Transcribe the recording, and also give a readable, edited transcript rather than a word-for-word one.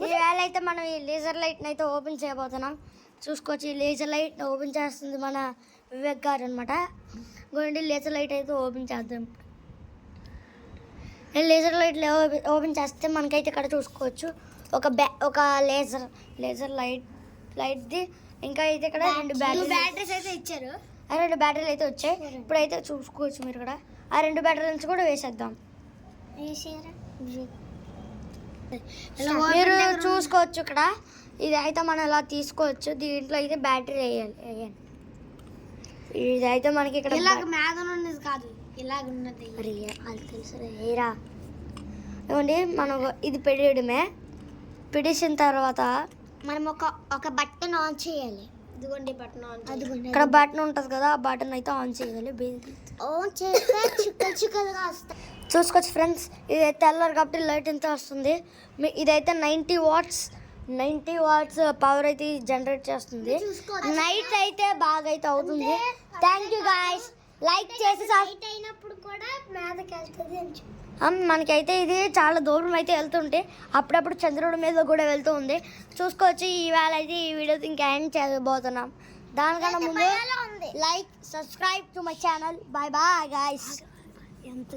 ఈవేళ అయితే మనం ఈ లేజర్ లైట్ని అయితే ఓపెన్ చేయబోతున్నాం. చూసుకోవచ్చు, ఈ లేజర్ లైట్ ఓపెన్ చేస్తుంది మన వివేక్ గారు అనమాట. గోండి లేజర్ లైట్ అయితే ఓపెన్ చేద్దాం. లేజర్ లైట్ ఓపెన్ చేస్తే మనకైతే ఇక్కడ చూసుకోవచ్చు ఒక లేజర్ లైట్ది. ఇంకా అయితే ఇక్కడ రెండు బ్యాటరీస్ అయితే ఇచ్చారు. ఆ రెండు బ్యాటరీలు అయితే వచ్చాయి. ఇప్పుడైతే చూసుకోవచ్చు మీరు ఇక్కడ ఆ రెండు బ్యాటరీల నుంచి కూడా వేసేద్దాం. మీరు చూసుకోవచ్చు ఇక్కడ ఇది అయితే మనం ఇలా తీసుకోవచ్చు. దీంట్లో అయితే బ్యాటరీ వేయాలి. ఇది అయితే మనకి ఇక్కడ ఉన్నది కాదు, ఇలాగ ఉన్నది. మరి అది తెలుసు ఏరా. ఏమండి మనం ఇది పెడేయడమే. పెడేసిన తర్వాత మనం ఒక బటన్ ఆన్ చేయాలి. ఇదిగోండి బటన్ ఆన్. అదిగోండి ఇక్కడ బటన్ ఉంటుంది కదా, ఆ బటన్ అయితే ఆన్ చేయాలి. ఆన్ చేస్తే చిక్కలుగా వస్తాయి. చూసుకోవచ్చు ఫ్రెండ్స్, ఇదైతే తెల్లారు కాబట్టి లైట్ ఎంత వస్తుంది. ఇదైతే 90 వాట్స్ పవర్ అయితే జనరేట్ చేస్తుంది. నైట్ అయితే బాగా అయితే అవుతుంది. Thank you guys. లైక్ చేసి అయినప్పుడు కూడా మీదకి వెళ్తుంది. మనకైతే ఇది చాలా దూరం అయితే వెళ్తుంటే అప్పుడప్పుడు చంద్రుడి మీద కూడా వెళ్తూ ఉంది. చూసుకోవచ్చు. ఈవేళ అయితే ఈ వీడియో ఇంకా ఎండ్ చేయబోతున్నాం. దానికన్నా ముందు like subscribe to my channel. Bye bye guys. ఎంత